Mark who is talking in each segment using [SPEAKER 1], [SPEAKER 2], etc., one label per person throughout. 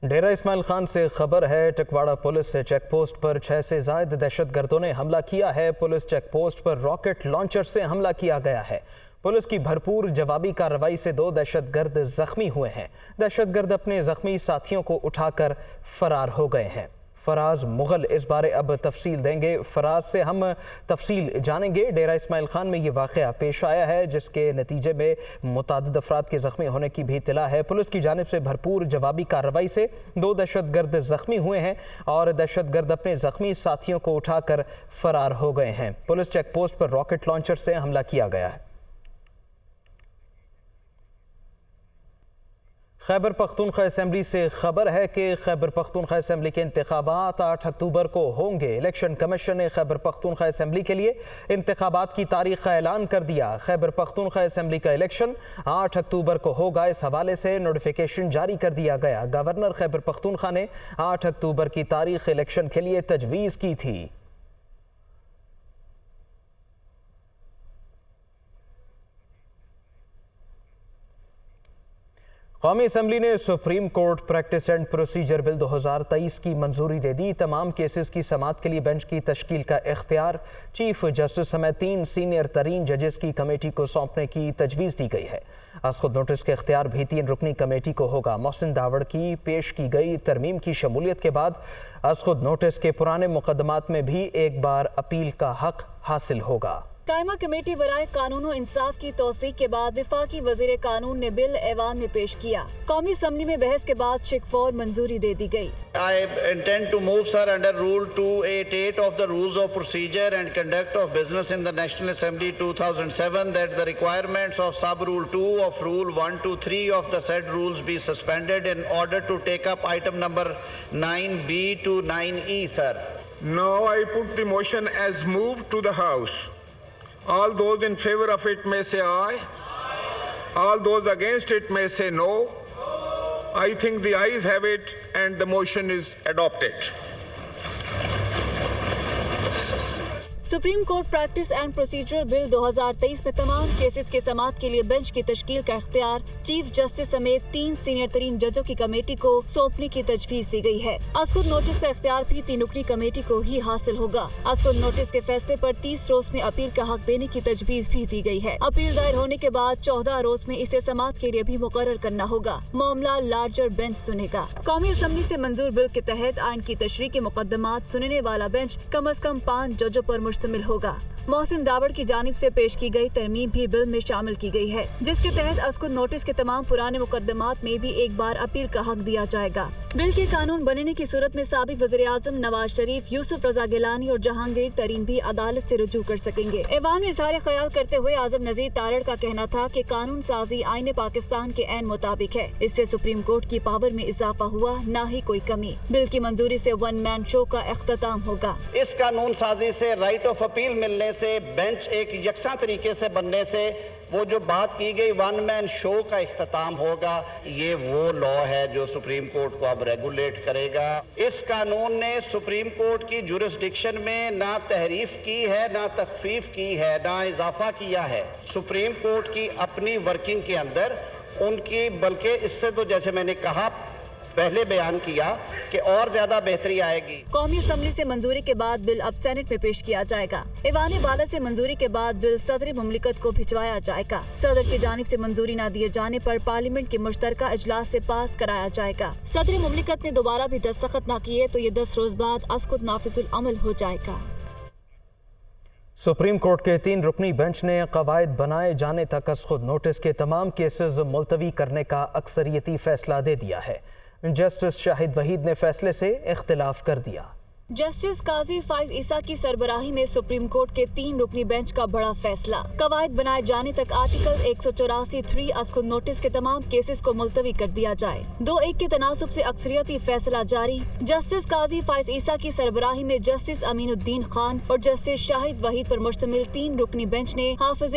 [SPEAKER 1] ڈیرہ اسماعیل خان سے خبر ہے، ٹکواڑہ پولیس سے چیک پوسٹ پر 6 سے زائد دہشت گردوں نے حملہ کیا ہے۔ پولیس چیک پوسٹ پر راکٹ لانچر سے حملہ کیا گیا ہے۔ پولیس کی بھرپور جوابی کارروائی سے 2 دہشت گرد زخمی ہوئے ہیں۔ دہشت گرد اپنے زخمی ساتھیوں کو اٹھا کر فرار ہو گئے ہیں۔ فراز مغل اس بارے اب تفصیل دیں گے۔ فراز سے ہم تفصیل جانیں گے۔ ڈیرہ اسماعیل خان میں یہ واقعہ پیش آیا ہے جس کے نتیجے میں متعدد افراد کے زخمی ہونے کی بھی اطلاع ہے۔ پولیس کی جانب سے بھرپور جوابی کارروائی سے 2 دہشت گرد زخمی ہوئے ہیں اور دہشت گرد اپنے زخمی ساتھیوں کو اٹھا کر فرار ہو گئے ہیں۔ پولیس چیک پوسٹ پر راکٹ لانچر سے حملہ کیا گیا ہے۔ خیبر پختونخوا اسمبلی سے خبر ہے کہ خیبر پختونخوا اسمبلی کے انتخابات 8 اکتوبر کو ہوں گے۔ الیکشن کمیشن نے خیبر پختونخوا اسمبلی کے لیے انتخابات کی تاریخ کا اعلان کر دیا۔ خیبر پختونخوا اسمبلی کا الیکشن 8 اکتوبر کو ہوگا۔ اس حوالے سے نوٹیفیکیشن جاری کر دیا گیا۔ گورنر خیبر پختونخوا نے 8 اکتوبر کی تاریخ الیکشن کے لیے تجویز کی تھی۔ قومی اسمبلی نے supreme court practice and procedure bill 2023 کی منظوری دے دی۔ تمام کیسز کی سماعت کے لیے بینچ کی تشکیل کا اختیار چیف جسٹس سمیت 3 سینئر ترین ججز کی کمیٹی کو سونپنے کی تجویز دی گئی ہے۔ از خود نوٹس کے اختیار بھی 3 رکنی کمیٹی کو ہوگا۔ محسن داوڑ کی پیش کی گئی ترمیم کی شمولیت کے بعد از خود نوٹس کے پرانے مقدمات میں بھی ایک بار اپیل کا حق حاصل ہوگا۔
[SPEAKER 2] قائمہ کمیٹی برائے قانون و انصاف کی توثیق کے بعد وفاقی وزیر قانون نے بل ایوان میں پیش کیا۔ قومی اسمبلی میں بحث کے بعد شک فور منظوری دے دی گئی۔
[SPEAKER 3] I intend to move, sir, under Rule 288 of the Rules of Procedure and Conduct of Business in the National Assembly 2007 that the requirements of Sub-Rule 2 of Rule 123 of the said rules be suspended in order to take up item number 9B to 9E, sir.
[SPEAKER 4] Now I put the motion as moved to the House. All those in favor of it may say aye. All those against it may say no. I think the ayes have it and the motion is adopted.
[SPEAKER 2] Supreme court practice and procedure bill 2023 میں تمام cases کی سماعت کے لیے bench کی تشکیل کا اختیار چیف جسٹس سمیت 3 سینئر ترین ججوں کی کمیٹی کو سونپنے کی تجویز دی گئی ہے۔ از خود نوٹس کا اختیار بھی 3 رکنی کمیٹی کو ہی حاصل ہوگا۔ از خود نوٹس کے فیصلے پر 30 روز میں اپیل کا حق دینے کی تجویز بھی دی گئی ہے۔ اپیل دائر ہونے کے بعد 14 روز میں اسے سماعت کے لیے بھی مقرر کرنا ہوگا۔ معاملہ لارجر بینچ سنے گا۔ قومی اسمبلی سے منظور بل کے تحت آئین کی تشریح کے مقدمات سننے والا بینچ کم از کم 5 ججوں پر مشتمل ہوگا۔ محسن داوڑ کی جانب سے پیش کی گئی ترمیم بھی بل میں شامل کی گئی ہے جس کے تحت از خود نوٹس کے تمام پرانے مقدمات میں بھی ایک بار اپیل کا حق دیا جائے گا۔ بل کے قانون بننے کی صورت میں سابق وزیر اعظم نواز شریف، یوسف رضا گیلانی اور جہانگیر ترین بھی عدالت سے رجوع کر سکیں گے۔ ایوان میں اظہار خیال کرتے ہوئے اعظم نذیر تارڑ کا کہنا تھا کہ قانون سازی آئین پاکستان کے عین مطابق ہے۔ اس سے سپریم کورٹ کی پاور میں اضافہ ہوا، نہ ہی کوئی کمی۔ بل کی منظوری سے 1 مین شو کا اختتام ہوگا۔
[SPEAKER 3] اس قانون سازی سے رائٹ آف اپیل ملنے سے، بینچ ایک یکساں طریقے سے بننے سے، وہ جو بات کی گئی 1 مین شو کا اختتام ہوگا۔ یہ وہ لا ہے جو سپریم کورٹ کو اب ریگولیٹ کرے گا۔ اس قانون نے سپریم کورٹ کی جورسڈکشن میں نہ تحریف کی ہے، نہ تخفیف کی ہے، نہ اضافہ کیا ہے۔ سپریم کورٹ کی اپنی ورکنگ کے اندر ان کی، بلکہ اس سے تو جیسے میں نے کہا پہلے بیان کیا کہ اور زیادہ بہتری آئے گی۔
[SPEAKER 2] قومی اسمبلی سے منظوری کے بعد بل اب سینٹ میں پیش کیا جائے گا۔ ایوان بالا سے منظوری کے بعد بل صدر مملکت کو بھجوایا جائے گا۔ صدر کی جانب سے منظوری نہ دیے جانے پر پارلیمنٹ کے مشترکہ اجلاس سے پاس کرایا جائے گا۔ صدر مملکت نے دوبارہ بھی دستخط نہ کیے تو یہ 10 روز بعد از خود نافذ العمل ہو جائے گا۔
[SPEAKER 1] سپریم کورٹ کے 3 رکنی بینچ نے قواعد بنائے جانے تک از خود نوٹس کے تمام کیسز ملتوی کرنے کا اکثریتی فیصلہ دے دیا ہے۔ جسٹس شاہد وحید نے فیصلے سے اختلاف کر دیا۔
[SPEAKER 2] جسٹس قاضی فائز عیسیٰ کی سربراہی میں سپریم کورٹ کے 3 رکنی بینچ کا بڑا فیصلہ۔ قواعد بنائے جانے تک آرٹیکل 184(3) از خود نوٹس کے تمام کیسز کو ملتوی کر دیا جائے۔ 2-1 کے تناسب سے اکثریتی فیصلہ جاری۔ جسٹس قاضی فائز عیسیٰ کی سربراہی میں جسٹس امین الدین خان اور جسٹس شاہد وحید پر مشتمل 3 رکنی بینچ نے حافظ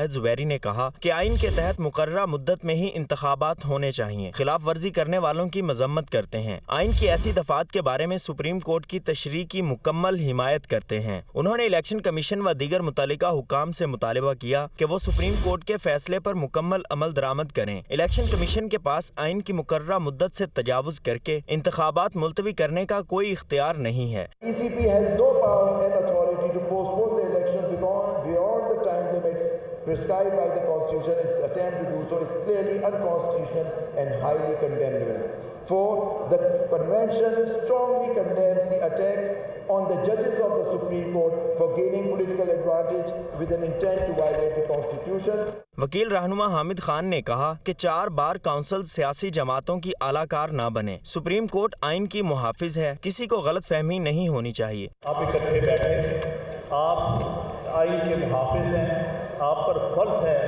[SPEAKER 5] شاہد زبیری نے کہا کہ آئین کے تحت مقررہ مدت میں ہی انتخابات ہونے چاہیے، خلاف ورزی کرنے والوں کی مذمت کرتے ہیں۔ آئین کی ایسی دفعات کے بارے میں سپریم کورٹ کی تشریح کی مکمل حمایت کرتے ہیں۔ انہوں نے الیکشن کمیشن و دیگر متعلقہ حکام سے مطالبہ کیا کہ وہ سپریم کورٹ کے فیصلے پر مکمل عمل درآمد کریں۔ الیکشن کمیشن کے پاس آئین کی مقررہ مدت سے تجاوز کر کے انتخابات ملتوی کرنے کا کوئی اختیار نہیں ہے۔
[SPEAKER 6] ECP has no power and authority to postpone the election beyond the time limits prescribed by the Constitution. Its attempt to do so is clearly unconstitutional and highly condemnable. 4. The Convention strongly condemns the attack on the judges of the Supreme Court for gaining political advantage with an intent to violate the Constitution.
[SPEAKER 5] وکیل رہنما حامد خان نے کہا کہ 4 bar council سیاسی جماعتوں کی اعلی کار نہ بنے۔ سپریم کورٹ آئین کی محافظ ہے، کسی کو غلط فہمی نہیں ہونی چاہیے۔
[SPEAKER 7] آپ اکٹھے بیٹھے، آپ آئین کے محافظ ہیں، آپ پر فرض ہے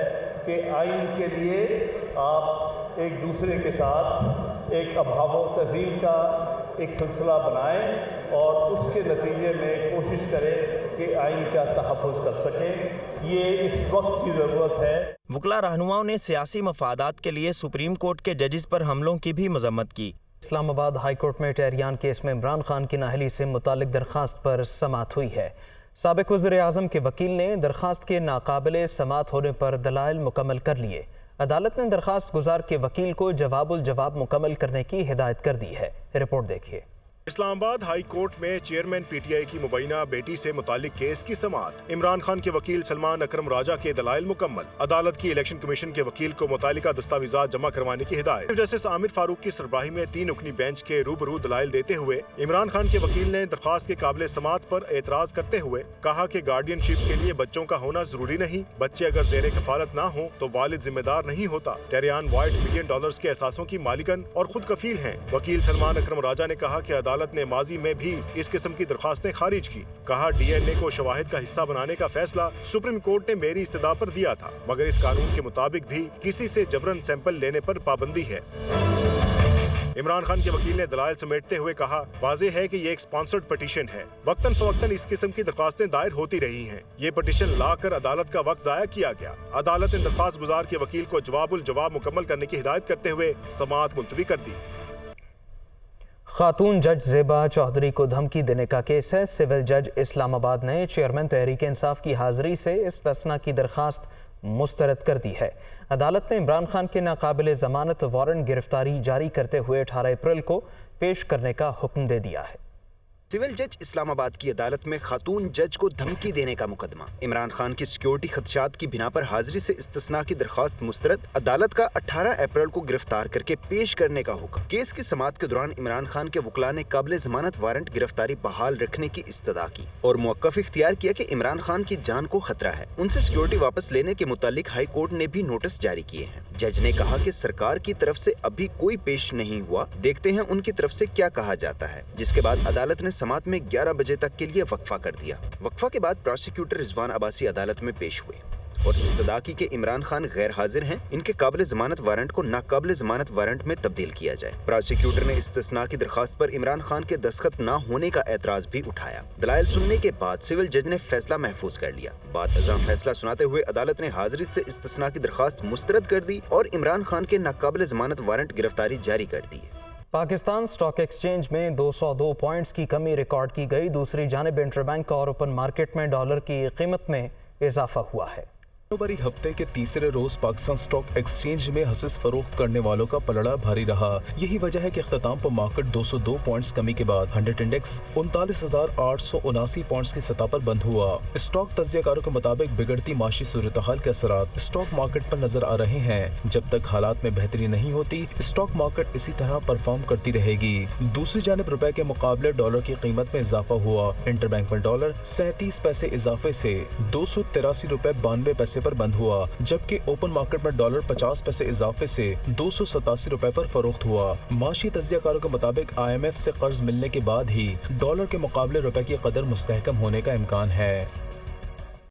[SPEAKER 7] کہ آئین کے لیے آپ ایک دوسرے کے ساتھ ایک ابحاف و تفہیم کا ایک سلسلہ بنائیں اور اس کے نتیجے میں کوشش کریں کہ آئین کا تحفظ کر سکیں۔ یہ اس وقت کی ضرورت ہے۔
[SPEAKER 5] وکلا رہنماؤں نے سیاسی مفادات کے لیے سپریم کورٹ کے ججز پر حملوں کی بھی مذمت کی۔
[SPEAKER 1] اسلام آباد ہائی کورٹ میں ٹہریان کیس میں عمران خان کی نااہلی سے متعلق درخواست پر سماعت ہوئی ہے۔ سابق وزیر اعظم کے وکیل نے درخواست کے ناقابل سماعت ہونے پر دلائل مکمل کر لیے۔ عدالت نے درخواست گزار کے وکیل کو جواب الجواب مکمل کرنے کی ہدایت کر دی ہے۔ رپورٹ دیکھیے۔
[SPEAKER 8] اسلام آباد ہائی کورٹ میں چیئرمین پی ٹی آئی کی مبینہ بیٹی سے متعلق کیس کی سماعت۔ عمران خان کے وکیل سلمان اکرم راجہ کے دلائل مکمل۔ عدالت کی الیکشن کمیشن کے وکیل کو متعلقہ دستاویزات جمع کروانے کی ہدایت۔ جسٹس عامر فاروق کی سربراہی میں 3 رکنی بینچ کے روبرو دلائل دیتے ہوئے عمران خان کے وکیل نے درخواست کے قابل سماعت پر اعتراض کرتے ہوئے کہا کہ گارڈین شپ کے لیے بچوں کا ہونا ضروری نہیں، بچے اگر زیر کفالت نہ ہوں تو والد ذمہ دار نہیں ہوتا۔ ٹہریان وائٹ $1 ملین کے اثاثوں کی مالکن اور خود کفیل ہیں۔ وکیل سلمان اکرم راجہ نے کہا کہ عدالت نے ماضی میں بھی اس قسم کی درخواستیں خارج کی۔ کہا DNA کو شواہد کا حصہ بنانے کا فیصلہ سپریم کورٹ نے میری استدعا پر دیا تھا، مگر اس قانون کے مطابق بھی کسی سے جبرن سیمپل لینے پر پابندی ہے۔ عمران خان کے وکیل نے دلائل سمیٹتے ہوئے کہا واضح ہے کہ یہ ایک سپانسرڈ پٹیشن ہے، وقتاً فوقتاً اس قسم کی درخواستیں دائر ہوتی رہی ہیں۔ یہ پٹیشن لا کر عدالت کا وقت ضائع کیا گیا۔ عدالت نے درخواست گزار کے وکیل کو جواب الجواب مکمل کرنے کی ہدایت کرتے ہوئے سماعت ملتوی کر دی۔
[SPEAKER 1] خاتون جج زیبا چودھری کو دھمکی دینے کا کیس ہے۔ سول جج اسلام آباد نے چیئرمین تحریک انصاف کی حاضری سے استثناء کی درخواست مسترد کر دی ہے۔ عدالت نے عمران خان کے ناقابل ضمانت وارنٹ گرفتاری جاری کرتے ہوئے 18 اپریل کو پیش کرنے کا حکم دے دیا ہے۔
[SPEAKER 9] سول جج اسلام آباد کی عدالت میں خاتون جج کو دھمکی دینے کا مقدمہ۔ عمران خان کی سیکیورٹی خدشات کی بنا پر حاضری سے استثناء کی درخواست مسترد، عدالت کا 18 اپریل کو گرفتار کر کے پیش کرنے کا حکم۔ کیس کی سماعت کے دوران عمران خان کے وکلاء نے قابل ضمانت وارنٹ گرفتاری بحال رکھنے کی استدعا کی اور موقف اختیار کیا کہ عمران خان کی جان کو خطرہ ہے۔ ان سے سیکیورٹی واپس لینے کے متعلق ہائی کورٹ نے بھی نوٹس جاری کیے ہیں۔ جج نے کہا کہ سرکار کی طرف سے ابھی کوئی پیش نہیں ہوا، دیکھتے ہیں ان کی طرف سے کیا کہا جاتا ہے، جس کے بعد عدالت نے سماعت میں 11 بجے تک کے لیے وقفہ کر دیا۔ وقفہ کے بعد پروسیکیوٹر رضوان عباسی عدالت میں پیش ہوئے اور استدعا کی کہ عمران خان غیر حاضر ہیں، ان کے قابل ضمانت وارنٹ کو ناقابل ضمانت وارنٹ میں تبدیل کیا جائے۔ پروسیکیوٹر نے استثناء کی درخواست پر عمران خان کے دستخط نہ ہونے کا اعتراض بھی اٹھایا۔ دلائل سننے کے بعد سول جج نے فیصلہ محفوظ کر لیا۔ بعد ازاں فیصلہ سناتے ہوئے عدالت نے حاضری سے استثناء کی درخواست مسترد کر دی اور عمران خان کے ناقابل ضمانت وارنٹ گرفتاری جاری کر دی۔
[SPEAKER 1] پاکستان سٹاک ایکسچینج میں 202 پوائنٹس کی کمی ریکارڈ کی گئی۔ دوسری جانب انٹر بینک اور اوپن مارکیٹ میں ڈالر کی قیمت میں اضافہ ہوا ہے۔
[SPEAKER 10] کاروباری ہفتے کے تیسرے روز پاکستان سٹاک ایکسچینج میں حصص فروخت کرنے والوں کا پلڑا بھاری رہا۔ یہی وجہ ہے کہ اختتام پر مارکیٹ 202 پوائنٹس کمی کے بعد 100 انڈیکس 39,879 پوائنٹس کی سطح پر بند ہوا۔ اسٹاک تجزیہ کاروں کے مطابق بگڑتی معاشی صورتحال کے اثرات اسٹاک مارکیٹ پر نظر آ رہے ہیں۔ جب تک حالات میں بہتری نہیں ہوتی، اسٹاک مارکیٹ اسی طرح پرفارم کرتی رہے گی۔ دوسری جانب روپے کے مقابلے ڈالر کی قیمت میں اضافہ ہوا۔ انٹر بینک میں ڈالر 37 پیسے اضافے سے 283 روپے 92 پیسے پر بند ہوا، جبکہ اوپن مارکیٹ میں ڈالر 50 پیسے اضافے سے 287 روپے پر فروخت ہوا۔ معاشی تجزیہ کاروں کے مطابق IMF سے قرض ملنے کے بعد ہی ڈالر کے مقابلے روپے کی قدر مستحکم ہونے کا امکان ہے۔